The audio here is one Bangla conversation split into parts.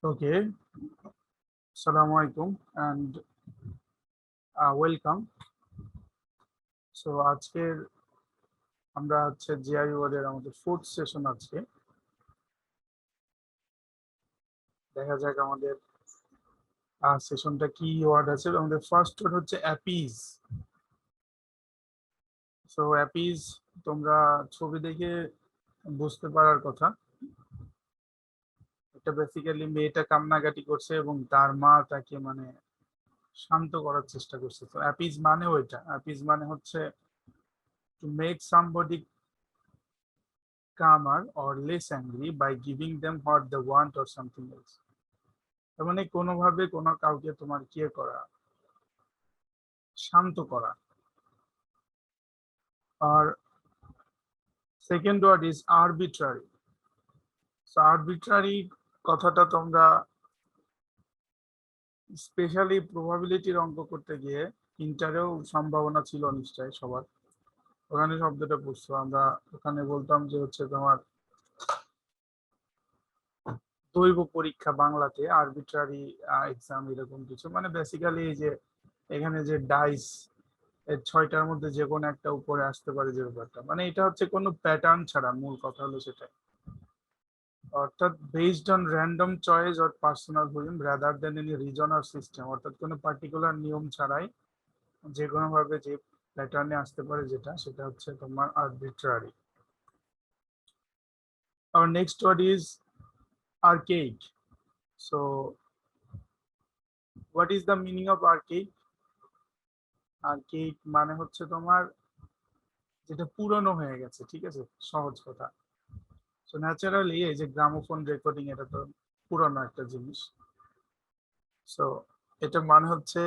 Okay, Assalamu alaikum and welcome. So আজকের আমরা হচ্ছে জিআই ওয়ার্ডের আমাদের ফোর্থ সেশন আজকে। দেখা যাক আমাদের সেশনটা কি ওয়ার্ড আছে। আমাদের ফার্স্ট ওয়ার্ড হচ্ছে অ্যাপিজ। সো অ্যাপিজ তোমরা ছবি দেখে বুঝতে পারার কথা। এটা বেসিক্যালি মেয়েটা কান্নাকাটি করছে এবং তার মা তাকে মানে শান্ত করার চেষ্টা করছে। তো অ্যাপিজ মানে ওইটা, অ্যাপিজ মানে হচ্ছে to make somebody calmer or less angry by giving them what they want or something else. তার মানে কোনোভাবে কোনো কাউকে তোমার কি করা, শান্ত করা। আর second word is arbitrary. So arbitrary কথাটা তোমরা স্পেশালি প্রবাবিলিটির অঙ্ক করতে গিয়ে ইন্টারেও সম্ভাবনা ছিল নিশ্চয় সবার। ওখানে শব্দটা পড়ছো, আমরা ওখানে বলতাম যে হচ্ছে তোমার দৈব পরীক্ষা বাংলাতে আরবিট্রারি এক্সাম এরকম কিছু, মানে বেসিক্যালি এই যে এখানে যে ডাইস এর 6টার মধ্যে যে কোনো একটা উপরে আসতে পারে যে ব্যাপারটা, মানে এটা হচ্ছে কোনো প্যাটার্ন ছাড়া, মূল কথা হলো সেটাই। অর্থাৎ based on random choice or personal whim rather than any reason or system, অর্থাৎ কোনো পার্টিকুলার নিয়ম ছাড়াই যে কোনো ভাবে যে প্যাটার্নে আসতে পারে যেটা, সেটা হচ্ছে তোমার আরবিট্রারি। আর next word is archaic. So what is the meaning of archaic? Archaic মানে হচ্ছে তোমার যেটা পুরনো হয়ে গেছে, ঠিক আছে, সহজ কথা। সো ন্যাচারালি এই যে গ্রামোফোন রেকর্ডিং, এটা তো পুরনো একটা জিনিস। সো এটা মানে হচ্ছে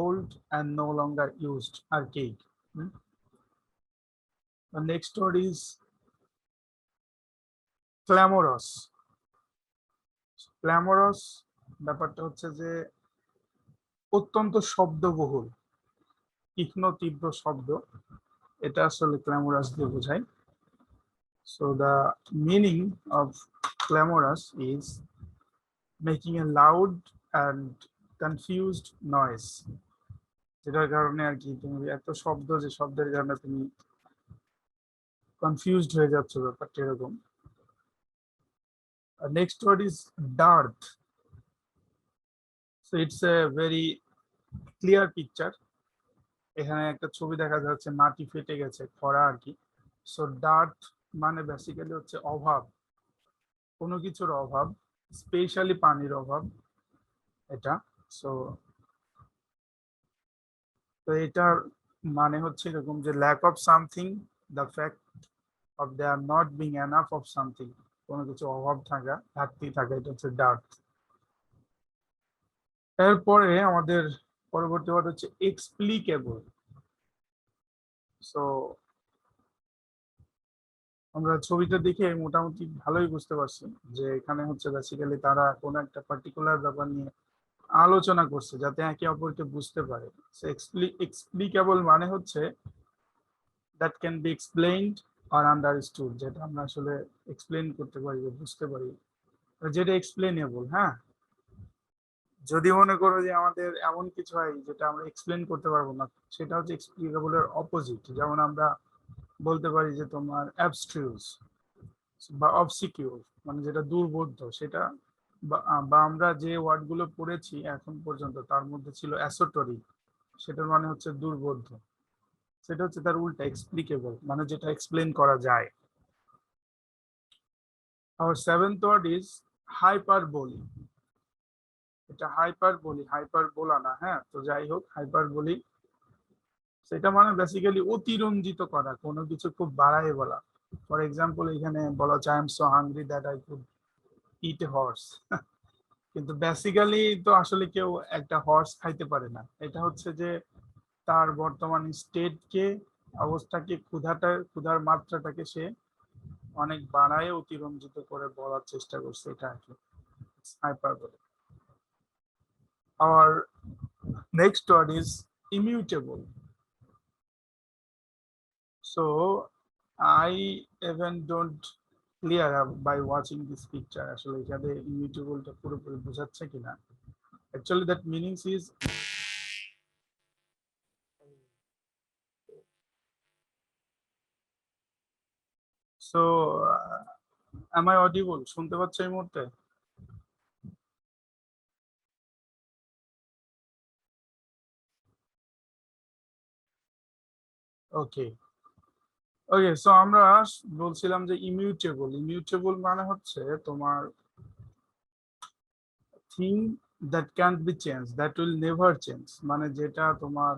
old and no longer used, archaic. Next word is clamorous. Clamorous ব্যাপারটা হচ্ছে যে অত্যন্ত শব্দবহুল, তীক্ষ্ণ তীব্র শব্দ, এটা আসলে ক্ল্যামোরাস দিয়ে বোঝায়। So the meaning of clamorous is making a loud and confused noise, যেটার কারণে আর কি তুমি এত শব্দ, যে শব্দের কারণে তুমি কনফিউজড হয়ে যাচ্ছ, ব্যাপারটা এরকম। Next word is dearth. So it's a very clear picture. এখানে একটা ছবি দেখা যাচ্ছে, মাটি ফেটে গেছে, খরা আর কি। সো ডার্থ মানে বেসিক্যালি হচ্ছে অভাব, কোনো কিছুর অভাব, স্পেশালি পানির অভাব এটা। সো তো এটার মানে হচ্ছে এরকম যে lack of something, the fact of there not being enough of something, কোনো কিছু অভাব থাকা, ঘাটতি থাকা, এটা হচ্ছে ডার্থ। এরপরে আমাদের পরবর্তী ওয়ার্ড হচ্ছে এক্সপ্লিকেবল। সো আমরা ছবিটা দেখে মোটামুটি ভালোই বুঝতে পারছি যে এখানে হচ্ছে বেসিক্যালি তারা কোনো একটা পার্টিকুলার ব্যাপার নিয়ে আলোচনা করছে যাতে একে অপরকে বুঝতে পারে। এক্সপ্লিকেবল মানে হচ্ছে দ্যাট ক্যান বি এক্সপ্লেইনড আর আন্ডারস্টুড, যেটা আমরা আসলে এক্সপ্লেইন করতে পারি, বুঝতে পারি, যেটা এক্সপ্লেনেবল। হ্যাঁ, যদি মনে করো যে আমাদের এমন কিছু হয় যেটা আমরা এক্সপ্লেন করতে পারবো না, সেটা হচ্ছে এক্সপ্লিকেবলের অপোজিট। যেমন আমরা বলতে পারি যে তোমার অ্যাবস্ট্রিউস বা অবসিকিউর, মানে যেটা দুর্বোধ্য, সেটা বা আমরা যে ওয়ার্ডগুলো পড়েছি এখন পর্যন্ত তার মধ্যে ছিল অ্যাসোটরি, সেটার মানে হচ্ছে দুর্বোধ্য, সেটা হচ্ছে তার উল্টা এক্সপ্লিকেবল, মানে যেটা এক্সপ্লেন করা যায়। আর সেভেন্থ ওয়ার্ড ইজ হাইপারবোলি। এটা হাইপারবোলি, হাইপারবোলা না, হ্যাঁ, তো যাই হোক, হাইপারবোলি সেটা মানে বেসিক্যালি অতিরঞ্জিত করা, কোনো কিছু খুব বাড়ায় বলা। ফর এক্সাম্পল এখানে বলা হচ্ছে I am so hungry that I could it A horse, কিন্তু বেসিক্যালি তো আসলে কেউ একটা হর্স খাইতে পারে না। এটা হচ্ছে যে তার বর্তমান স্টেটকে, অবস্থাকে, ক্ষুধার মাত্রাটাকে সে অনেক বাড়ায় অতিরঞ্জিত করে বলার চেষ্টা করছে, এটা আর কি হাইপারবোলে। আর next word is immutable. So I even don't clear by watching this picture আসলে এখানে immutable-টা পুরোপুরি বোঝাচ্ছে কিনা actually that meanings is so am I audible শুনতে পাচ্ছ এই মুহূর্তে ওকে ওকে সো আমরা বলছিলাম যে ইমিউটেবল মানে হচ্ছে তোমার thing that can't be change that will never change মানে যেটা তোমার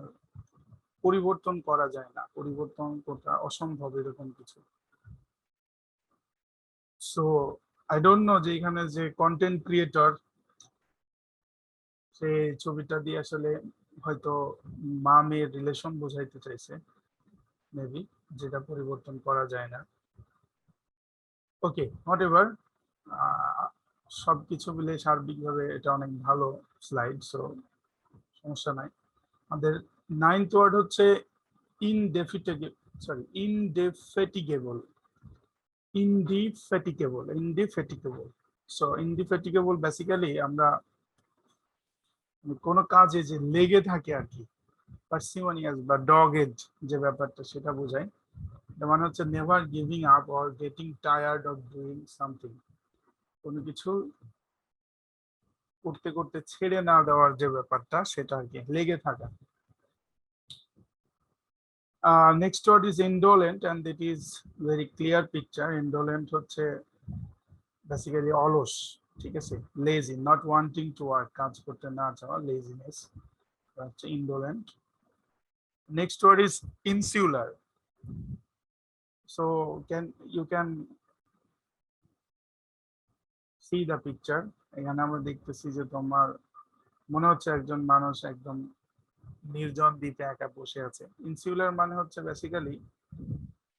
পরিবর্তন করা যায় না পরিবর্তন করা অসম্ভব এরকম কিছু সো আই ডোন্ট নো যে এখানে যে কন্টেন্ট ক্রিয়েটর সে ছবিটা দিয়ে আসলে হয়তো মা মেয়ের রিলেশন বোঝাইতে চাইছে মেবি যেটা পরিবর্তন করা যায় না ওকে হোয়াট এভার সবকিছু মিলে সার্বিকভাবে এটা অনেক ভালো স্লাইড সো সমস্যা নাই আমাদের 9th ওয়ার্ড হচ্ছে ইনডেফেটিগেবল সো ইনডিফেটিগেবল বেসিক্যালি আমরা কোনো কাজে যে লেগে থাকে আর কি পার্সিমনিয়াস বা ডগেড যে ব্যাপারটা সেটা বোঝায় তার মানে হচ্ছে never giving up or getting tired of doing something কোনো কিছু করতে করতে ছেড়ে না দেওয়ার যে ব্যাপারটা সেটা আর কি লেগে থাকা next word is indolent and it is very clear picture indolent হচ্ছে basically অলস ঠিক আছে lazy not wanting to work কাজ করতে না চাওয়া laziness হচ্ছে indolent next word is insular so you can see the picture এখানে আমরা দেখতেছি যে তোমার মনে হচ্ছে একজন মানুষ একদম নির্জন দ্বীপে একা বসে আছে ইনসুলার মানে হচ্ছে basically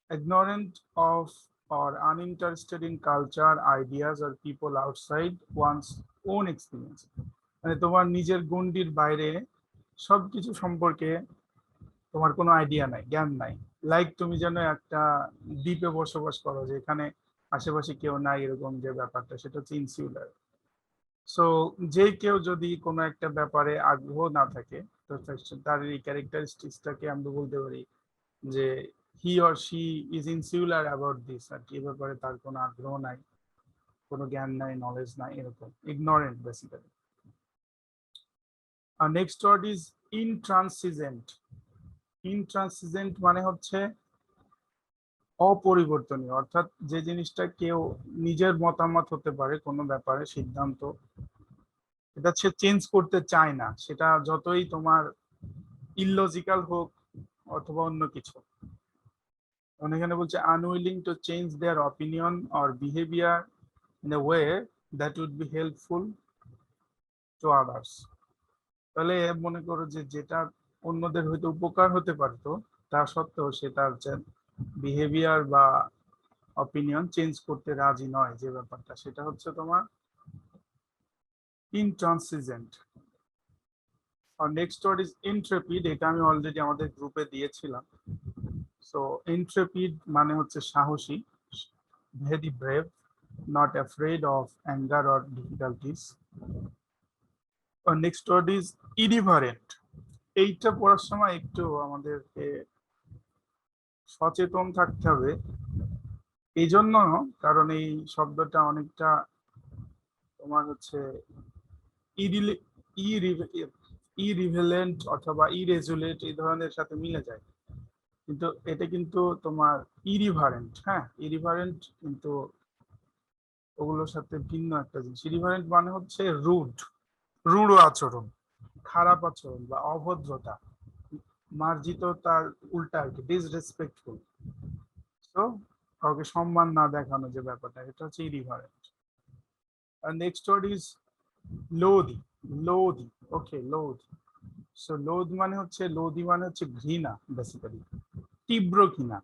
ignorant of or uninterested in culture ideas or people outside one's own experience মানে তোমার নিজের গণ্ডির বাইরে সবকিছু সম্পর্কে তোমার কোনো আইডিয়া নাই জ্ঞান নাই লাইক তুমি যেন একটা দ্বীপে বসবাস করো যেখানে আশেপাশে কেউ নাই এরকম যে ব্যাপারটা সেটা হচ্ছে ইনসুলার সো যে কেউ যদি কোনো একটা ব্যাপারে আগ্রহ না থাকে তো তার এই ক্যারেক্টারিস্টিক্সটাকে আমরা বলতে পারি যে he or she is insular about this আর কি ব্যাপারে তার কোনো আগ্রহ নাই কোনো জ্ঞান নাই নলেজ নাই এরকম ইগনোরেন্ট বেসিক্যালি আর নেক্সট ওয়ার্ড ইজ ইনট্রান্সিজেন্ট মানে হচ্ছে অপরিবর্তনীয় অর্থাৎ যে জিনিসটা কেউ নিজের মতামত হতে পারে কোনো ব্যাপারে সিদ্ধান্ত এটা সে চেঞ্জ করতে চায় না সেটা যতই তোমার ইললজিক্যাল হোক অথবা অন্য কিছু এখানে বলছে unwilling to change their opinion or behaviour in a way that would be helpful to others তাহলে মনে করো যে যেটা অন্যদের হয়তো উপকার হতে পারতো তা সত্ত্বেও সে তার বিহেভিয়ার বা অপিনিয়ন চেঞ্জ করতে রাজি নয় যে ব্যাপারটা সেটা হচ্ছে তোমার ইনট্রান্সিজেন্ট আর নেক্সট ওয়ার্ড ইজ ইন্ট্রেপিড এটা আমি অলরেডি আমাদের গ্রুপে দিয়েছিলাম সো ইন্ট্রেপিড মানে হচ্ছে সাহসী very brave not afraid of anger or difficulties আর নেক্সট ওয়ার্ড ইজ ইরিভারেন্ট এইটা পড়ার সময় একটু আমাদেরকে সচেতন থাকতে হবে এই জন্য কারণ এই শব্দটা অনেকটা তোমার হচ্ছে ইরিভেলেন্ট অথবা ইরেজুলেট এই ধরনের সাথে মিলে যায় কিন্তু এটা কিন্তু তোমার ইরিভারেন্ট হ্যাঁ ইরিভারেন্ট কিন্তু ওগুলোর সাথে ভিন্ন একটা জিনিস ইরিভারেন্ট মানে হচ্ছে রূঢ় আচরণ খারাপ আচরণ বা অভদ্রতা মার্জিত তার উল্টা আর কি ডিসরেসপেক্টফুল তো কাউকে সম্মান না দেখানো যে ব্যাপারটা এটা হচ্ছে ইরিভারেন্ট আর next word is loathe okay so মানে হচ্ছে ঘৃণা বেসিক্যালি তীব্র ঘৃণা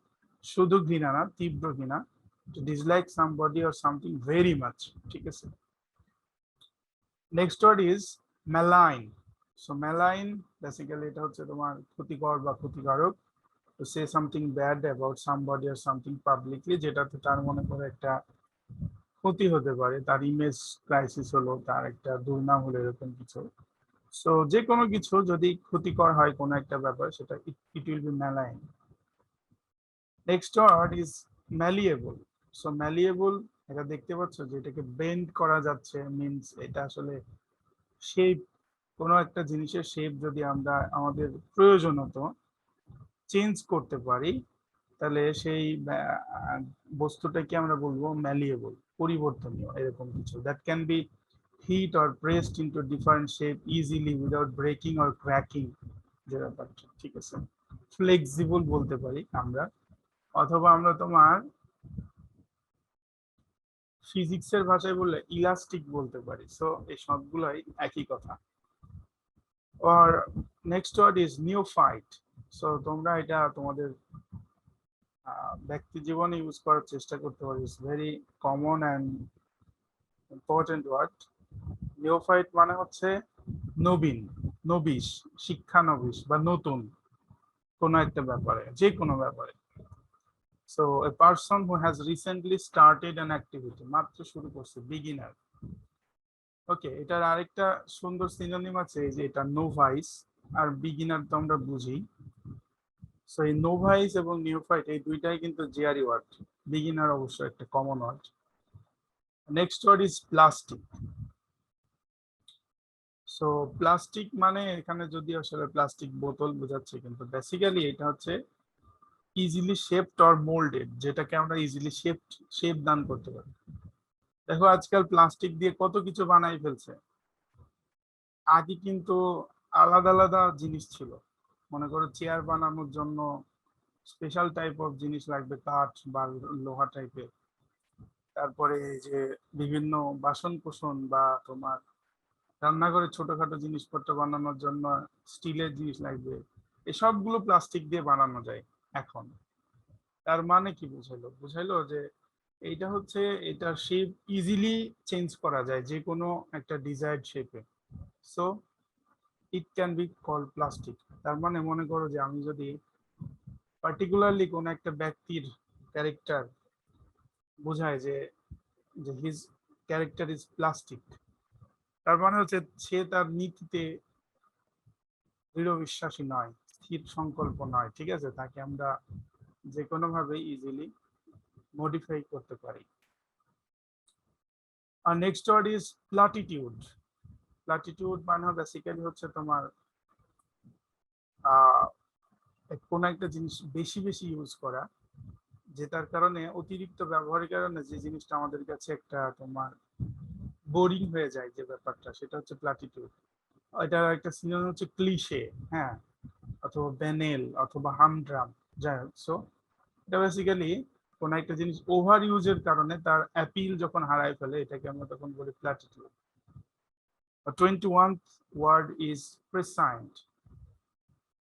শুধু ঘৃণা না তীব্র ঘৃণা to dislike somebody or something very much ঠিক আছে next word is malign so malign basically এটা হচ্ছে তোমার ক্ষতিকর বা ক্ষতিকারক to say something bad about somebody or something publicly যেটাতে তার মনে করে একটা ক্ষতি হতে পারে, তার ইমেজ ক্রাইসিস হলো, তার একটা দুর্নাম হলো, এরকম কিছু। সো যে কোনো কিছু যদি ক্ষতিকর হয় কোনো একটা ব্যাপার, সেটা it will be malign. Next word is malleable. So malleable, এটা দেখতে পাচ্ছ যে এটাকে বেন্ড করা যাচ্ছে, মিনস এটা আসলে শেপ, কোনো একটা জিনিসের শেপ যদি আমরা আমাদের প্রয়োজন মতো চেঞ্জ করতে পারি, তাহলে সেই বস্তুটাকে আমরা বলবো ম্যালিয়েবল, পরিবর্তনীয়, এরকম কিছু। That can be hit or pressed into different shape easily without breaking or cracking, যে ব্যাপারটা, ঠিক আছে। ফ্লেক্সিবল বলতে পারি আমরা, অথবা আমরা তোমার ফিজিক্সের ভাষায় বললে ইলাস্টিক বলতে পারি। সো এই সবগুলাই একই কথা। আর নেক্সট ওয়ার্ড ইজ নিওফাইট। সো তোমরা এটা তোমাদের ব্যক্তি জীবনে ইউজ করার চেষ্টা করতে পারো। It's very common and important word. Neophyte মানে হচ্ছে নবীন, নবিশ, শিক্ষানবিশ বা নতুন কোনো একটা ব্যাপারে, যে কোনো ব্যাপারে। So a person who has recently started an activity, মাত্র শুরু করছে, বিগিনার। ওকে, এটার আরেকটা সুন্দর সিনোনিম আছে, যে এটা নোভাইস আর বিগিনার তো আমরা বুঝি। সো এই নোভাইস এবং নিওফাইট এই দুইটাই কিন্তু জিআরই ওয়ার্ড, বিগিনার অবশ্য একটা common word. Next word is plastic. So plastic মানে এখানে যদি আসলে প্লাস্টিক বোতল বোঝাচ্ছে, কিন্তু বেসিক্যালি এটা হচ্ছে ইজিলি শেপড অর মোল্ডেড, যেটাকে আমরা ইজিলি শেপ দান করতে পারি। দেখো আজকাল প্লাস্টিক দিয়ে কত কিছু বানাই ফেলছে। আগে কিন্তু আলাদা আলাদা জিনিস ছিল। মনে করো চেয়ার বানানোর জন্য স্পেশাল টাইপ অফ জিনিস লাগবে, কাঠ বা লোহা টাইপের। তারপরে এই যে বিভিন্ন বাসন কোসন বা তোমার রান্নাঘরে ছোটখাটো জিনিসপত্র বানানোর জন্য স্টিলের জিনিস লাগবে। এসবগুলো প্লাস্টিক দিয়ে বানানো যায় এখন। তার মানে কি বুঝাইলো? বুঝাইলো যে এইটা হচ্ছে, এটার শেপ ইজিলি চেঞ্জ করা যায় যে কোনো একটা ডিজায়ার্ড শেপে। So it can be called plastic. তার মানে মনে করো যে আমি যদি পার্টিকুলারলি কোনো একটা ব্যক্তির ক্যারেক্টার বোঝায় যে হিজ ক্যারেক্টার ইজ প্লাস্টিক, তার মানে হচ্ছে সে তার নীতিতে দৃঢ় বিশ্বাসী নয়, স্থির সংকল্প নয়, ঠিক আছে। তাকে আমরা যে কোনো ভাবে ইজিলি মডিফাই করতে পারি। আর নেক্সট ওয়ার্ড ইজ প্লাটিটিউড। প্লাটিটিউড মানে বেসিক্যালি হচ্ছে তোমার কোনো একটা জিনিস বেশি বেশি ইউজ করা, যেটার কারণে অতিরিক্ত ব্যবহারের কারণে যে জিনিসটা আমাদের কাছে একটা তোমার বোরিং হয়ে যায়, যে ব্যাপারটা, সেটা হচ্ছে প্লাটিটিউড। এটার একটা সিনোনিম হচ্ছে ক্লিশে, হ্যাঁ, অথবা ব্যানেল অথবা হামড্রাম, যাই হোক। সো এটা বেসিক্যালি কোন একটা জিনিস ওভার ইউজের কারণে তার অ্যাপিল যখন হারায় ফেলে, এটাকে আমরা তখন বলি platitude. 21th word is prescient.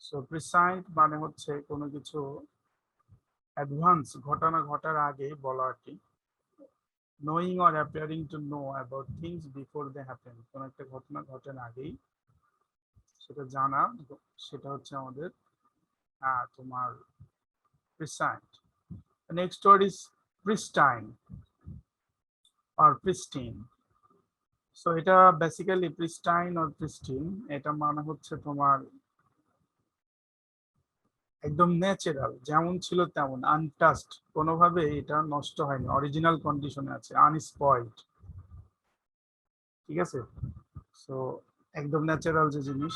So prescient মানে হচ্ছে কোনো কিছু অ্যাডভান্স, ঘটনা ঘটার আগে বলা আর কি। Knowing or appearing to know about things before they happen, কোনো একটা ঘটনা ঘটার আগেই সেটা জানা, সেটা হচ্ছে আমাদের তোমার prescient. Next word is pristine আর প্রিস্টিন। সো এটা বেসিক্যালি প্রিস্টাইন আর প্রিস্টিন, এটা মানে হচ্ছে তোমার একদম ন্যাচারাল, যেমন ছিল তেমন, আনটাচড, কোনোভাবে এটা নষ্ট হয়নি, অরিজিনাল কন্ডিশনে আছে, আনস্পয়েলড, ঠিক আছে। সো একদম ন্যাচারাল যে জিনিস,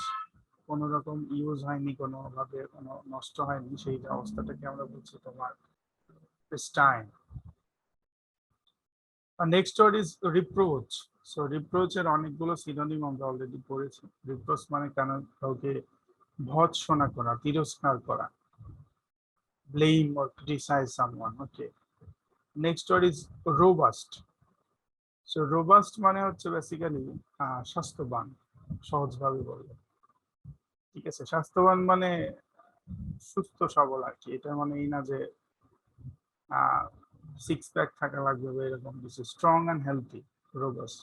কোনো রকম ইউজ হয়নি, কোনোভাবে কোনো নষ্ট হয়নি, সেই অবস্থাটাকে আমরা বলছি তোমার pristine. Next word is reproach. So রিপ্রোচের অনেকগুলো সিনোনিম আমরা অলরেডি পড়েছি। রিপ্রোচ মানে কেন কাউকে ভৎসনা করা, তিরস্কার করা, blame or criticize someone. Okay. Next word is robust. So robust মানে হচ্ছে বেসিক্যালি স্বাস্থ্যবান, সহজভাবে বললে, ঠিক আছে। স্বাস্থ্যবান মানে সুস্থ সবল আর কি। এটা মানে এই না যে সিক্স প্যাক থাকা লাগবে বা এরকম কিছু। Strong and healthy, robust.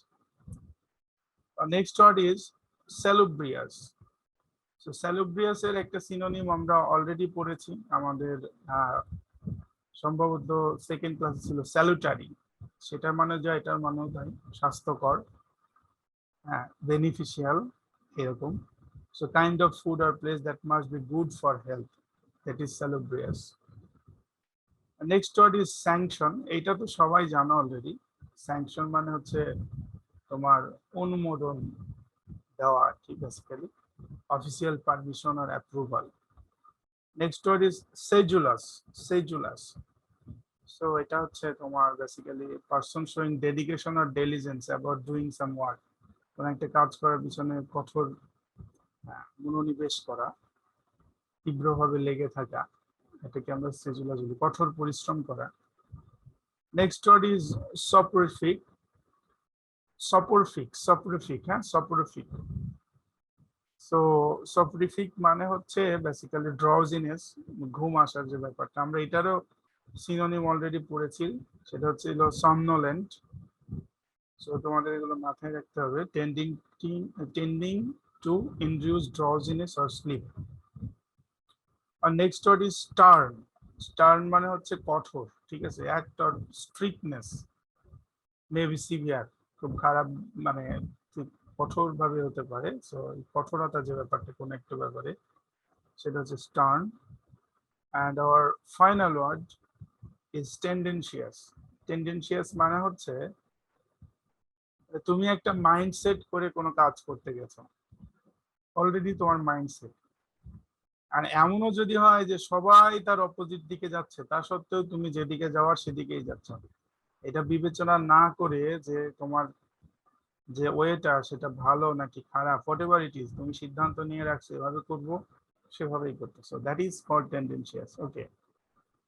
Next word is salubrious. So salubrious এর একটা সিনোনিম আমরা অলরেডি পড়েছি আমাদের সম্ভবত সেকেন্ড ক্লাসে ছিল, স্যালুটারি। সেটার মানে যা এটার মানেও তাই, স্বাস্থ্যকর, হ্যাঁ, বেনিফিশিয়াল এরকম। সো কাইন্ড অফ ফুড আর place that must be good for health, that is salubrious. Next word is sanction. এইটা তো সবাই জানো অলরেডি। স্যাংশন মানে হচ্ছে তোমার অনুমোদন দেওয়া আর কি, বেসিক্যালি অফিসিয়াল পারমিশন আর approval. Next word is sedulous. Sedulous, so এটা হচ্ছে তোমার বেসিক্যালি পারসন শোয়িং ডেডিকেশন আর diligence about doing some work. কোনো একটা কাজ করার পিছনে কঠোর মনোনিবেশ করা, তীব্রভাবে লেগে থাকা, এটাকে আমরা সেজুলাস বলি, কঠোর পরিশ্রম করা। Next word is soporific. Soporific, soporific, হ্যাঁ, সপরিফিক। সো সপরিফিক মানে হচ্ছে বেসিক্যালি ড্রাউজিনেস, ঘুম আসার যে ব্যাপারটা, আমরা এটারও সিনোনিম অলরেডি পড়েছি, সেটা হচ্ছে somnolent। সো তোমাদের এগুলো মাথায় রাখতে হবে, tending to induce drowsiness or sleep. আর next word is stern. Stern মানে হচ্ছে কঠোর, ঠিক আছে, act or strictness, maybe severe, খুব খারাপ, মানে কঠোর ভাবে হতে পারে। সো কঠোরতা যে ব্যাপারটা কোন একটা ব্যাপারে, সেটা হচ্ছে stern. And our final word is tendentious. Tendentious মানে হচ্ছে তুমি একটা মাইন্ডসেট করে কোনো কাজ করতে গেছো, অলরেডি তোমার মাইন্ডসেট, আর এমনও যদি হয় যে সবাই তার অপোজিট দিকে যাচ্ছে, তা সত্ত্বেও তুমি যেদিকে যাওয়ার সেদিকেই যাচ্ছ, এটা বিবেচনা না করে যে তোমার যে ওয়েটা সেটা ভালো নাকি খারাপ, হোয়াট এভার ইট ইজ, তুমি সিদ্ধান্ত নিয়ে রাখছো এভাবে করবো, সেভাবেই করতেছো, that is called tendentious. Okay,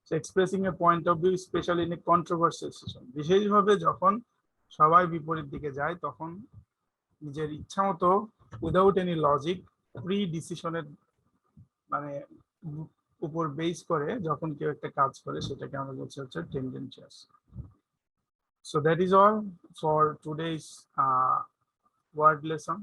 so expressing a point of view specially in a controversial situation, বিশেষভাবে যখন সবাই বিপরীত দিকে যায়, তখন নিজের ইচ্ছা মতো উইদাউট এনি লজিক, প্রি ডিসিশনের মানে উপর বেস করে যখন কেউ একটা কাজ করে, সেটাকে আমরা বলছি হচ্ছে টেন্ডেন্সিয়াস। So that is all for today's word lesson.